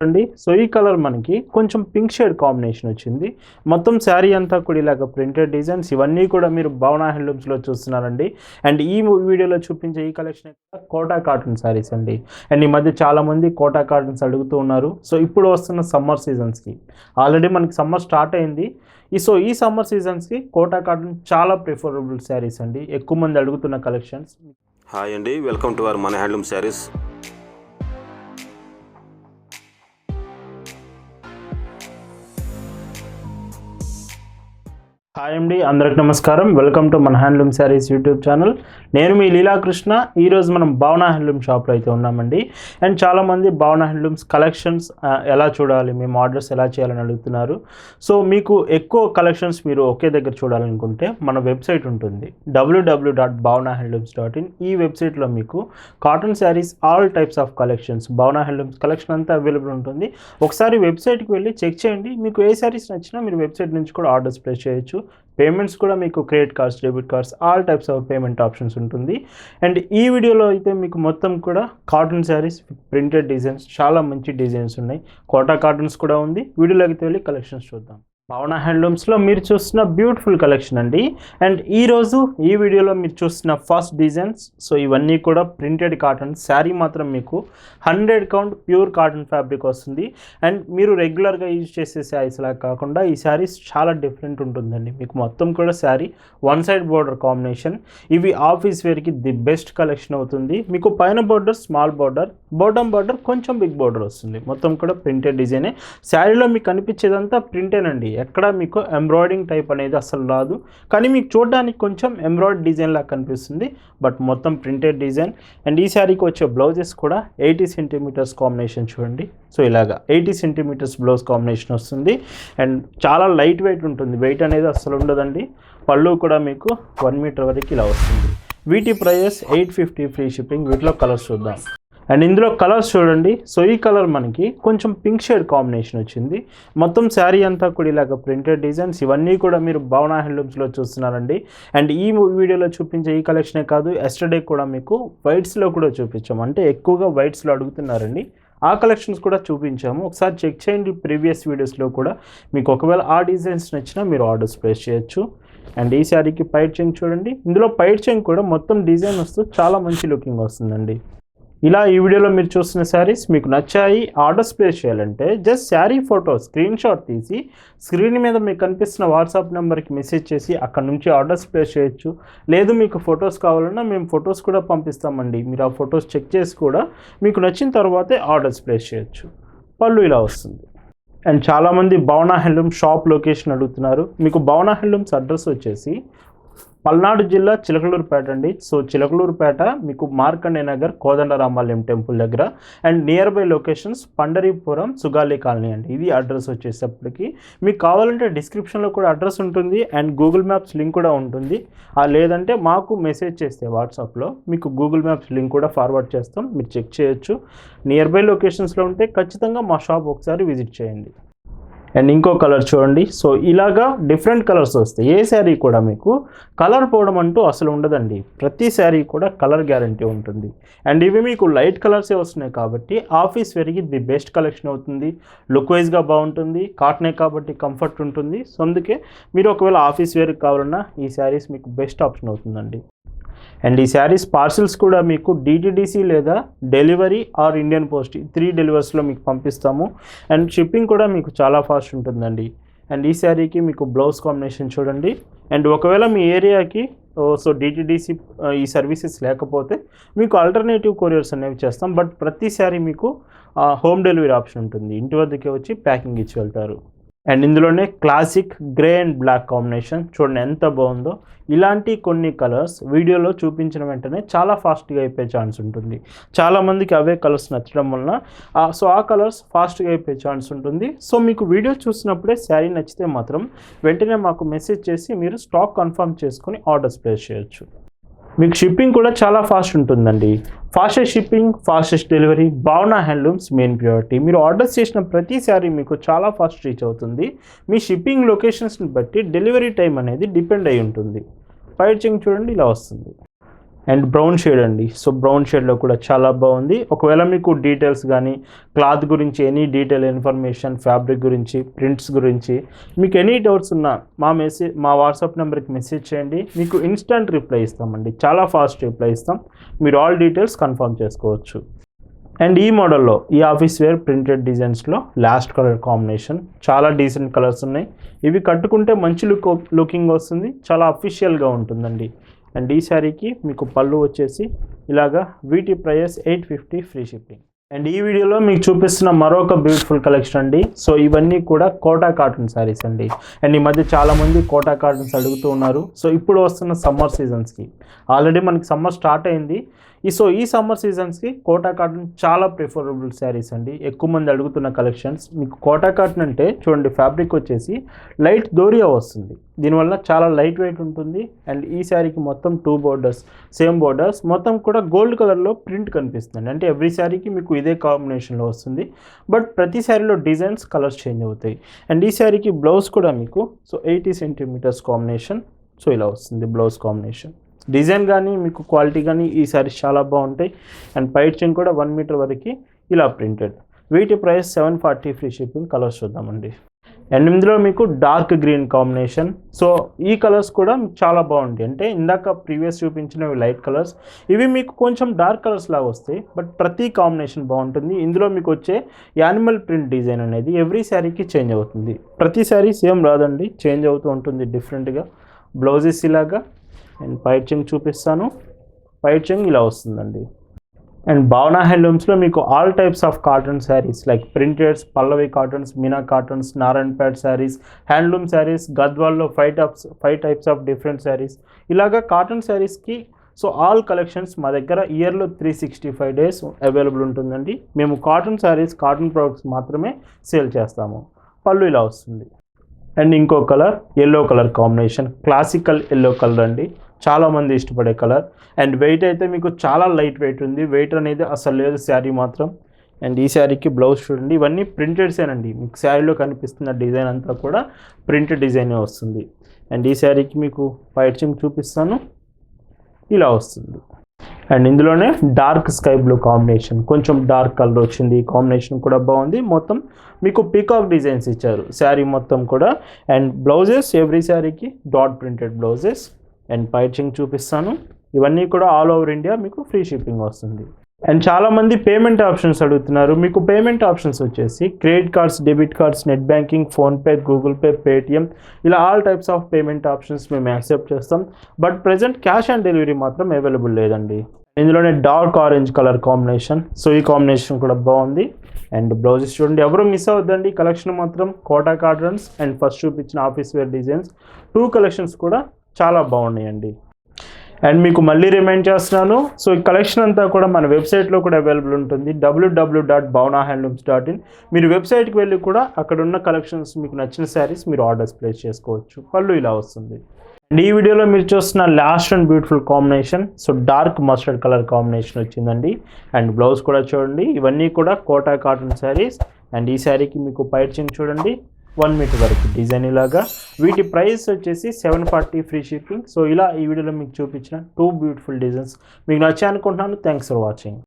అండి. సో ఈ కలర్ మనకి కొంచెం పింక్ షేడ్ కాంబినేషన్ వచ్చింది. మొత్తం శారీ అంతా కూడా ఇలాగ ప్రింటెడ్ డిజైన్స్ ఇవన్నీ కూడా మీరు భావన హ్యాండ్లూమ్స్‌లో చూస్తున్నారండి. అండ్ ఈ వీడియోలో చూపించే ఈ కలెక్షన్ కోటా కాటన్ శారీస్ అండి. అండ్ ఈ మధ్య చాలామంది కోటా కాటన్స్ అడుగుతూ ఉన్నారు. సో ఇప్పుడు వస్తున్న సమ్మర్ సీజన్స్‌కి ఆల్రెడీ మనకి సమ్మర్ స్టార్ట్ అయింది. ఈ సమ్మర్ సీజన్స్‌కి కోటా కాటన్ చాలా ప్రిఫరబుల్ శారీస్ అండి. ఎక్కువ మంది అడుగుతున్న కలెక్షన్స్. హాయ్ అండి, వెల్కమ్ టు అవర్ మన హ్యాండ్లూమ్ శారీస్. హాయ్ అండి, అందరికి నమస్కారం. వెల్కమ్ టు మన హ్యాండ్లూమ్ శారీస్ యూట్యూబ్ ఛానల్. నేను మీ లీలాకృష్ణ. ఈరోజు మనం భావన హ్యాండ్లూమ్ షాప్లో అయితే ఉన్నామండి. అండ్ చాలామంది భావన హ్యాండ్లూమ్స్ కలెక్షన్స్ ఎలా చూడాలి, మేము ఆర్డర్స్ ఎలా చేయాలని అడుగుతున్నారు. సో మీకు ఎక్కువ కలెక్షన్స్ మీరు ఒకే దగ్గర చూడాలనుకుంటే మన వెబ్సైట్ ఉంటుంది, www.bhavanahandlooms.in. ఈ వెబ్సైట్లో మీకు cotton saris all types of collections, భావన హ్యాండ్లూమ్స్ కలెక్షన్ అంతా అవైలబుల్ ఉంటుంది. ఒకసారి వెబ్సైట్కి వెళ్ళి చెక్ చేయండి. మీకు ఏ శారీస్ నచ్చినా మీరు వెబ్సైట్ నుంచి కూడా ఆర్డర్స్ ప్లేస్ చేయొచ్చు. పేమెంట్స్ కూడా మీకు credit cards, debit cards, all types of payment options ఉంటుంది. అండ్ ఈ వీడియోలో అయితే మీకు మొత్తం కూడా కాటన్ శారీస్ ప్రింటెడ్ డిజైన్స్, చాలా మంచి డిజైన్స్ ఉన్నాయి. కోటా కాటన్స్ కూడా ఉంది. వీడియోలోకి వెళ్ళి కలెక్షన్స్ చూద్దాం. భావన హ్యాండ్లూమ్స్లో మీరు చూస్తున్న బ్యూటిఫుల్ కలెక్షన్ అండి. అండ్ ఈరోజు ఈ వీడియోలో మీరు చూస్తున్న ఫస్ట్ డిజైన్స్. సో ఇవన్నీ కూడా ప్రింటెడ్ కాటన్ శారీ. మాత్రం మీకు 100 కౌంట్ ప్యూర్ కాటన్ ఫ్యాబ్రిక్ వస్తుంది. అండ్ మీరు రెగ్యులర్గా యూజ్ చేసే శారీస్ లాగా కాకుండా ఈ శారీస్ చాలా డిఫరెంట్ ఉంటుందండి. మీకు మొత్తం కూడా sari one side border combination. ఇవి ఆఫీస్ వేర్కి ది బెస్ట్ కలెక్షన్ అవుతుంది. మీకు పైన border small border, bottom border కొంచెం బిగ్ బోర్డర్ వస్తుంది. మొత్తం కూడా ప్రింటెడ్ డిజైనే. శారీలో మీకు కనిపించేదంతా ప్రింటేనండి. ఎక్కడ మీకు ఎంబ్రాయిడింగ్ టైప్ అనేది అసలు రాదు. కానీ మీకు చూడడానికి కొంచెం ఎంబ్రాయిడ్ డిజైన్ లాగా కనిపిస్తుంది, బట్ మొత్తం ప్రింటెడ్ డిజైన్. అండ్ ఈ శారీకి వచ్చే బ్లౌజెస్ కూడా 80 సెంటీమీటర్స్ కాంబినేషన్ చూడండి. సో ఇలాగా 80 సెంటీమీటర్స్ బ్లౌజ్ కాంబినేషన్ వస్తుంది. అండ్ చాలా లైట్ వెయిట్ ఉంటుంది, వెయిట్ అనేది అసలు ఉండదండి. పళ్ళు కూడా మీకు 1 మీటర్ వరకు ఇలా వస్తుంది. వీటి ప్రైస్ 850 ఫ్రీ షిప్పింగ్. వీటిలో కలర్స్ చూద్దాం. అండ్ ఇందులో కలర్స్ చూడండి. సో ఈ కలర్ మనకి కొంచెం పింక్ షేడ్ కాంబినేషన్ వచ్చింది. మొత్తం శారీ అంతా కూడా ఇలాగ ప్రింటెడ్ డిజైన్స్ ఇవన్నీ కూడా మీరు భావన హ్యాండ్లూమ్స్లో చూస్తున్నారండి. అండ్ ఈ వీడియోలో చూపించే ఈ కలెక్షనే కాదు, ఎస్టర్డే కూడా మీకు వైట్స్లో కూడా చూపించాము. అంటే ఎక్కువగా వైట్స్లో అడుగుతున్నారండి. ఆ కలెక్షన్స్ కూడా చూపించాము. ఒకసారి చెక్ చేయండి. ప్రీవియస్ వీడియోస్లో కూడా మీకు ఒకవేళ ఆ డిజైన్స్ నచ్చినా మీరు ఆర్డర్స్ ప్లేస్ చేయొచ్చు. అండ్ ఈ శారీకి పైట్ చెంగ్ చూడండి. ఇందులో పైట్ చెంగ్ కూడా మొత్తం డిజైన్ వస్తూ చాలా మంచి లుకింగ్ వస్తుందండి. ఇలా ఈ వీడియోలో మీరు చూస్తున్న శారీస్ మీకు నచ్చాయి, ఆర్డర్స్ ప్లేస్ చేయాలంటే just sari photo screen shot తీసి స్క్రీన్ మీద మీకు కనిపిస్తున్న వాట్సాప్ నెంబర్కి మెసేజ్ చేసి అక్కడ నుంచి ఆర్డర్స్ ప్లేస్ చేయొచ్చు. లేదు మీకు ఫొటోస్ కావాలన్నా మేము ఫొటోస్ కూడా పంపిస్తామండి. మీరు ఆ ఫొటోస్ చెక్ చేసి కూడా మీకు నచ్చిన తర్వాతే ఆర్డర్స్ ప్లేస్ చేయొచ్చు. పళ్ళు ఇలా వస్తుంది. అండ్ చాలామంది భావన హ్యాండ్లూమ్ షాప్ లొకేషన్ అడుగుతున్నారు. మీకు భావన హ్యాండ్లూమ్స్ అడ్రస్ వచ్చేసి పల్నాడు జిల్లా చిలకలూరుపేట అండి. సో చిలకలూరుపేట మీకు మార్కండే నగర్ కోదండరామాలయం టెంపుల్ దగ్గర. And near by locations Pandharpur, Sugali colony అండి. ఇది అడ్రస్ వచ్చేటప్పటికి. మీకు కావాలంటే డిస్క్రిప్షన్లో కూడా అడ్రస్ ఉంటుంది అండ్ గూగుల్ మ్యాప్స్ లింక్ కూడా ఉంటుంది. లేదంటే మాకు మెసేజ్ చేస్తే వాట్సాప్లో మీకు గూగుల్ మ్యాప్స్ లింక్ కూడా ఫార్వర్డ్ చేస్తాం, మీరు చెక్ చేయొచ్చు. నియర్ బై లొకేషన్స్లో ఉంటే ఖచ్చితంగా మా షాప్ ఒకసారి విజిట్ చేయండి. అండ్ ఇంకో కలర్ చూడండి. సో ఇలాగా డిఫరెంట్ కలర్స్ వస్తాయి. ఏ శారీ కూడా మీకు కలర్ పోవడం అంటూ అసలు ఉండదండి. ప్రతి శారీ కూడా కలర్ గ్యారంటీ ఉంటుంది. అండ్ ఇవి మీకు లైట్ కలర్సే వస్తున్నాయి కాబట్టి ఆఫీస్ వేర్కి ది బెస్ట్ కలెక్షన్ అవుతుంది. లుక్ వైజ్గా బాగుంటుంది, కాటనే కాబట్టి కంఫర్ట్ ఉంటుంది. సో అందుకే మీరు ఒకవేళ ఆఫీస్ వేర్కి కావాలన్నా ఈ శారీస్ మీకు బెస్ట్ ఆప్షన్ అవుతుందండి. అండ్ ఈ శారీస్ పార్సిల్స్ కూడా మీకు డిటిడిసి లేదా డెలివరీ ఆర్ ఇండియన్ పోస్ట్ 3 డెలివరీస్లో మీకు పంపిస్తాము. అండ్ షిప్పింగ్ కూడా మీకు చాలా ఫాస్ట్ ఉంటుందండి. అండ్ ఈ శారీకి మీకు బ్లౌజ్ కాంబినేషన్ చూడండి. అండ్ ఒకవేళ మీ ఏరియాకి సో డిటిడిసి ఈ సర్వీసెస్ లేకపోతే మీకు ఆల్టర్నేటివ్ కొరియర్స్ అనేవి చేస్తాం. బట్ ప్రతి శారీ మీకు హోమ్ డెలివరీ ఆప్షన్ ఉంటుంది. ఇంటి వద్దకే వచ్చి ప్యాకింగ్ ఇచ్చి వెళ్తారు. అండ్ ఇందులోనే classic grey and black combination చూడండి ఎంత బాగుందో. ఇలాంటి కొన్ని కలర్స్ వీడియోలో చూపించిన వెంటనే చాలా ఫాస్ట్గా అయిపోయే ఛాన్స్ ఉంటుంది. చాలామందికి అవే కలర్స్ నచ్చడం వలన ఆ కలర్స్ ఫాస్ట్గా అయిపోయే ఛాన్స్ ఉంటుంది. సో మీకు వీడియో చూసినప్పుడే శారీ నచ్చితే మాత్రం వెంటనే మాకు మెసేజ్ చేసి మీరు స్టాక్ కన్ఫర్మ్ చేసుకొని ఆర్డర్స్ ప్లేస్ చేయొచ్చు. మీకు షిప్పింగ్ కూడా చాలా ఫాస్ట్ ఉంటుందండి. ఫాస్టెస్ట్ షిప్పింగ్, ఫాస్టెస్ట్ డెలివరీ, భావన హ్యాండ్లూమ్స్ మెయిన్ ప్రియారిటీ. మీరు ఆర్డర్స్ చేసిన ప్రతి శారీ మీకు చాలా ఫాస్ట్ రీచ్ అవుతుంది. మీ షిప్పింగ్ లొకేషన్స్ని బట్టి డెలివరీ టైం అనేది డిపెండ్ అయి ఉంటుంది. పైట్ చెంగ్ చూడండి ఇలా వస్తుంది. అండ్ బ్రౌన్ షేడ్ అండి. సో బ్రౌన్ షేడ్లో కూడా చాలా బాగుంది. ఒకవేళ మీకు డీటెయిల్స్ కానీ క్లాత్ గురించి ఎనీ డీటెయిల్ ఇన్ఫర్మేషన్, ఫ్యాబ్రిక్ గురించి, ప్రింట్స్ గురించి మీకు ఎనీ డౌట్స్ ఉన్నా మా వాట్సాప్ నెంబర్కి మెసేజ్ చేయండి. మీకు ఇన్స్టంట్ రిప్లై ఇస్తామండి, చాలా ఫాస్ట్ రిప్లై ఇస్తాం. మీరు ఆల్ డీటెయిల్స్ కన్ఫర్మ్ చేసుకోవచ్చు. అండ్ ఈ మోడల్లో ఈ ఆఫీస్ వేర్ ప్రింటెడ్ డిజైన్స్లో లాస్ట్ కలర్ కాంబినేషన్ చాలా డీసెంట్ కలర్స్ ఉన్నాయి. ఇవి కట్టుకుంటే మంచి లుకింగ్ వస్తుంది, చాలా అఫీషియల్గా ఉంటుందండి. అండ్ ఈ శారీకి మీకు పళ్ళు వచ్చేసి ఇలాగా, వీటి ప్రైస్ 850 ఫ్రీ షిప్పింగ్. అండ్ ఈ వీడియోలో మీకు చూపిస్తున్న మరొక బ్యూటిఫుల్ కలెక్షన్ అండి. సో ఇవన్నీ కూడా కోటా కాటన్ శారీస్ అండి. అండ్ ఈ మధ్య చాలామంది కోటా కాటన్స్ అడుగుతూ ఉన్నారు. సో ఇప్పుడు వస్తున్న సమ్మర్ సీజన్స్కి, ఆల్రెడీ మనకి సమ్మర్ స్టార్ట్ అయింది. ఈ సమ్మర్ సీజన్స్కి కోటా కాటన్ చాలా ప్రిఫరబుల్ శారీస్ అండి. ఎక్కువ మంది అడుగుతున్న కలెక్షన్స్. మీకు కోటా కాటన్ అంటే చూడండి, ఫ్యాబ్రిక్ వచ్చేసి లైట్ దోరియా వస్తుంది, దీనివల్ల చాలా లైట్ వెయిట్ ఉంటుంది. అండ్ ఈ శారీకి మొత్తం 2 బోర్డర్స్, సేమ్ బోర్డర్స్, మొత్తం కూడా గోల్డ్ కలర్లో ప్రింట్ కనిపిస్తుంది. అంటే ఎవ్రీ శారీకి మీకు ఇదే కాంబినేషన్లో వస్తుంది, బట్ ప్రతి శారీలో డిజైన్స్, కలర్స్ చేంజ్ అవుతాయి. అండ్ ఈ శారీకి బ్లౌజ్ కూడా మీకు 80 సెంటీమీటర్స్ కాంబినేషన్. సో ఇలా వస్తుంది బ్లౌజ్ కాంబినేషన్. డిజైన్ కానీ మీకు క్వాలిటీ కానీ ఈ శారీస్ చాలా బాగుంటాయి. అండ్ పైచింగ్ కూడా 1 మీటర్ వరకు ఇలా ప్రింటెడ్. వీటి ప్రైస్ 740 ఫ్రీ షిప్పింగ్. కలర్స్ చూద్దామండి. అండ్ ఇందులో మీకు డార్క్ గ్రీన్ కాంబినేషన్. సో ఈ కలర్స్ కూడా మీకు చాలా బాగుంటాయి. అంటే ఇందాక ప్రీవియస్ చూపించినవి లైట్ కలర్స్, ఇవి మీకు కొంచెం డార్క్ కలర్స్ లాగా వస్తాయి, బట్ ప్రతి కాంబినేషన్ బాగుంటుంది. ఇందులో మీకు వచ్చే యానిమల్ ప్రింట్ డిజైన్ అనేది ఎవ్రీ శారీకి చేంజ్ అవుతుంది. ప్రతి శారీ సేమ్ రాదండి, చేంజ్ అవుతూ ఉంటుంది డిఫరెంట్గా. బ్లౌజెస్ ఇలాగా. అండ్ పైచింగ్ చూపిస్తాను. పైచింగ్ ఇలా వస్తుందండి. అండ్ భావన హ్యాండ్లూమ్స్లో మీకు all types of cotton sarees like printeds, Pallavi cottons, Meena cottons, Narayanpet sarees, handloom sarees, గద్వాల్లో 5 టైప్స్ ఆఫ్ డిఫరెంట్ శారీస్, ఇలాగా కాటన్ శారీస్కి సో ఆల్ కలెక్షన్స్ మా దగ్గర ఇయర్లో 365 డేస్ అవైలబుల్ ఉంటుందండి. మేము కాటన్ శారీస్, కాటన్ ప్రోడక్ట్స్ మాత్రమే సేల్ చేస్తాము. పళ్ళు ఇలా వస్తుంది. అండ్ ఇంకో colour yellow colour combination, classical yellow colour అండి, చాలామంది ఇష్టపడే కలర్. అండ్ వెయిట్ అయితే మీకు చాలా లైట్ వెయిట్ ఉంది, వెయిట్ అనేది అసలు లేదు శారీ మాత్రం. అండ్ ఈ శారీకి బ్లౌజ్ చూడండి, ఇవన్నీ ప్రింటెడ్సేనండి. మీకు శారీలో కనిపిస్తున్న డిజైన్ అంతా కూడా ప్రింటెడ్ డిజైనే వస్తుంది. అండ్ ఈ శారీకి మీకు పైచింగ్ చూపిస్తాను, ఇలా వస్తుంది. అండ్ ఇందులోనే డార్క్ స్కై బ్లూ కాంబినేషన్, కొంచెం డార్క్ కలర్ వచ్చింది. ఈ కాంబినేషన్ కూడా బాగుంది. మొత్తం మీకు పీకాక్ డిజైన్స్ ఇచ్చారు శారీ మొత్తం కూడా. అండ్ బ్లౌజెస్ ఎవ్రీ శారీకి డాట్ ప్రింటెడ్ బ్లౌజెస్. అండ్ పైచింగ్ చూపిస్తాను. ఇవన్నీ కూడా ఆల్ ఓవర్ ఇండియా మీకు ఫ్రీ షిప్పింగ్ వస్తుంది. అండ్ చాలామంది పేమెంట్ ఆప్షన్స్ అడుగుతున్నారు. మీకు పేమెంట్ ఆప్షన్స్ వచ్చేసి credit cards, debit cards, net banking, PhonePe, Google Pay, Paytm, ఇలా all types of payment options మేము యాక్సెప్ట్ చేస్తాం. But present cash on delivery మాత్రం అవైలబుల్ లేదండి. ఇందులోనే dark orange colour combination. So ఈ కాంబినేషన్ కూడా బాగుంది. అండ్ బ్లౌజెస్ చూడండి, ఎవరు మిస్ అవ్వద్దండి. కలెక్షన్ మాత్రం కోటా కాటన్స్ అండ్ ఫస్ట్ చూపించిన ఆఫీస్ వేర్ డిజైన్స్ 2 కలెక్షన్స్ కూడా చాలా బాగున్నాయండి. అండ్ మీకు మళ్ళీ రిమైండ్ చేస్తున్నాను, సో ఈ కలెక్షన్ అంతా కూడా మన వెబ్సైట్లో కూడా అవైలబుల్ ఉంటుంది, www.bhavanahandlooms.in. మీరు వెబ్సైట్కి వెళ్ళి కూడా అక్కడ ఉన్న కలెక్షన్స్, మీకు నచ్చిన శారీస్ మీరు ఆర్డర్స్ ప్లేస్ చేసుకోవచ్చు. పళ్ళు ఇలా వస్తుంది. అండ్ ఈ వీడియోలో మీరు చూస్తున్న last and beautiful combination, so dark mustard colour combination వచ్చిందండి. అండ్ బ్లౌజ్ కూడా చూడండి, ఇవన్నీ కూడా కోటా కాటన్ శారీస్. అండ్ ఈ శారీకి మీకు పైచింగ్ చూడండి, 1 మీటర్ వరకు డిజైన్ ఇలాగా. వీటి ప్రైస్ వచ్చేసి 740 ఫ్రీ షిప్పింగ్. సో ఇలా ఈ వీడియోలో మీకు చూపించిన 2 బ్యూటిఫుల్ డిజైన్స్ మీకు నచ్చాయి అనుకుంటున్నాను. Thanks for watching.